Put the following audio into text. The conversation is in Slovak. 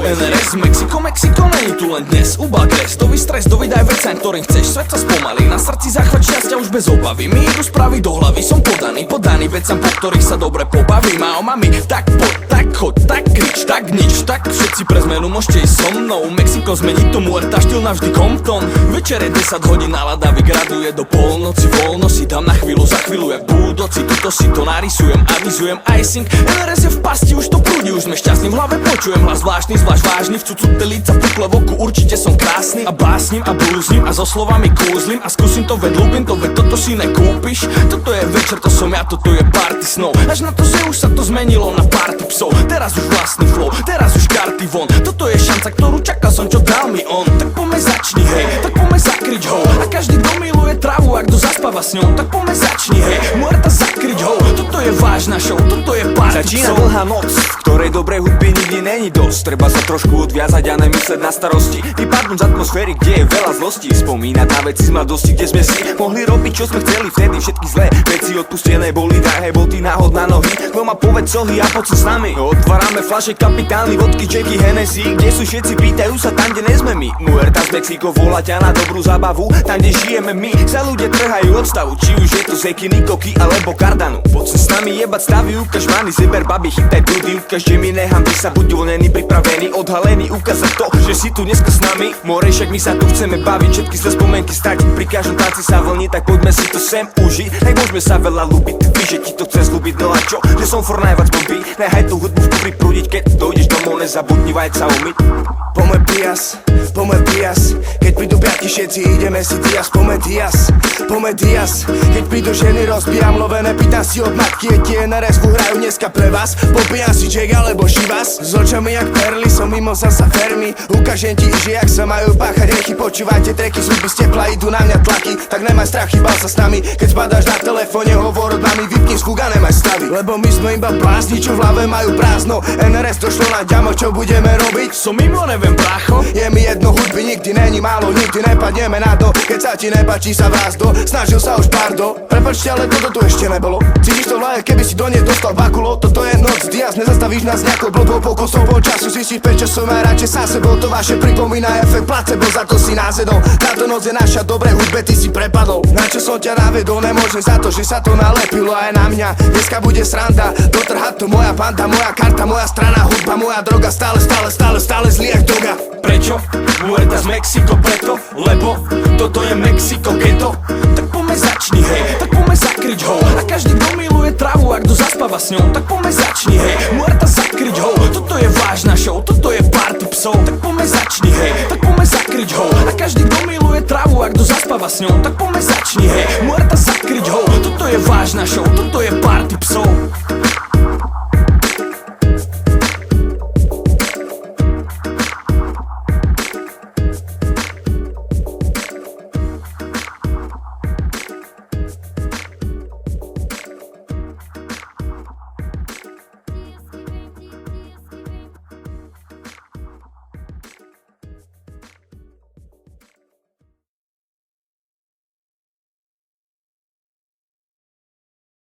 NRS, Mexiko, není tu len dnes. Ubagres, dový stres, dovydaj veceň, ktorým chceš. Svet sa spomalí, na srdci záchvat šťastia už bez obavy. Mi idú správy do hlavy, som podaný vecam, po ktorých sa dobre pobavím. A o mami, tak poď, tak choď, tak krič, tak nič, tak všetci pre zmenu môžete ísť so mnou. Mexiko zmení to muerta, štýl navždy Compton. Večer je 10 hodín, nálada vygraduje do polnoci. Voľno si dám na chvíľu, za chvíľu jak búdoci. Tuto si to narysujem, avizujem icing. NRS je v pasti, už to prúdi, už sme šťastní. V hlave počujem hlas zvláštny, zvlášť vážny. V cucute líca, v pukle v oku, určite som krásny. A básnim a blúznim a so slovami kúzlim. A skúsim to, veď ľúbim to, veď toto si nekúpiš. Toto je večer, to som ja, toto je party snov. Až na to, že už sa to zmenilo na party psov. Teraz už vlastný flow, teraz už karty von. Toto je šanca, ktorú čakal som, čo dal mi on. Tak poďme začni, hej, tak poďme zakryť ho. A každý, kto miluje trávu, ak kto zaspáva s ňou, tak poďme začni, hej, muerta zakryť ho. Toto je vážna show, toto je party Začína psov. dlhá noc, v ktorej dobrej hudby nikdy není dosť. Treba sa trošku odviazať a nemysleť na starosti. Vypadnúť z atmosféry, kde je veľa zlosti. Spomínať na veci z mladosti, kde sme si mohli robiť, čo sme chceli. Vtedy všetky zlé veci odpustené boli, drahé boty, náhod na nohy. Kto ma povedz sohy a poď s nami. Otvárame fľaše, kapitány, vodky, Jackie, Hennessy. Kde sú všetci, pýtajú sa tam, kde nezme my. Muerta z Mexiko volá ťa na dobrú zábavu. Tam, kde žijeme my, sa ľudia trhajú odstavu. Či už je to z Ekiny, Koky alebo Cardanu. Poď sa s nami jebať stavy, ukáž many, zeber babi, chytaj blúdy, ukáž, že my nehambi sa, buď uvoľnený, pripravený, odhalený, ukázať to, že si tu dneska s nami. More, však my sa tu chceme baviť, všetky sa spomienky stratiť, pri každom tanci sa vlní, tak poďme si to sem užiť. Nech môžeme sa veľa ľúbiť, ty víš, že ti to chce zľúbiť, no a čo, že som for najviac blbý. Nehaj tú hudbu v kufri prúdiť, keď dojdeš domov, nezabudni vajca umyť. Poďme Dias, keď prídu piatky, všetci ideme si Dias. Poďme Dias, keď prídu ženy, rozbijam lovené, pýtam si od matky, tie NRS hrajú dneska pre vás. Popijam si Jack alebo Chivas, s očami jak perly, som mimo zasa fermy. Ukážem ti, že jak sa majú páchať rechy, počúvajte treky, zuby z tepla, idú na mňa tlaky. Tak nemaj strach, chýbal sa s nami, keď spadáš na telefóne, hovor od nami, vypni zvuk a nemaj stavy. Lebo my sme iba blázni, čo v hlave majú prázdno. NRS došlo na ďamo, čo budeme robiť? Som mimo, neviem, prácho. Je mi jedno, hudby nikdy není málo, nikdy nepadneme na to. Keď sa ti nepáči, sa vrázdo, snažil sa už párdo. Prepačte, ale toto tu ešte nebolo. Cítiš to v hlave, keby si do nej dostal bakulo. Toto je noc, Dias, nezastavíš nás nejakou blbou pokusou. Po času zistiť, prečo som aj radšej sám sebou. To vaše pripomína efekt placebo, za to si názedol. Táto noc je naša, dobré hudbe, ty si prepadol. Na čo som ťa navedol, nemôžem za to, že sa to nalepilo aj na mňa. Dneska bude sranda, dotrhať to moja banda, moja karta, moja strana, hudba, moja droga. Stále zlý jak doga. Prečo? Muerta z Mexiko, preto, lebo toto je Mexiko, ghetto. Tak poďme začni, hej, tak poďme zakryť ho. A každý, kto miluje trávu, ak kto zaspáva s ňou, tak poďme začni, hej, muerta zakryť ho. Toto je vážna show, toto je party psov. Tak poďme začni, hej, tak poďme zakryť ho. A každý, kto miluje trávu, ak kto zaspáva s ňou, tak poďme začni, hej, muerta zakryť ho. Toto je vážna show, toto je party psov.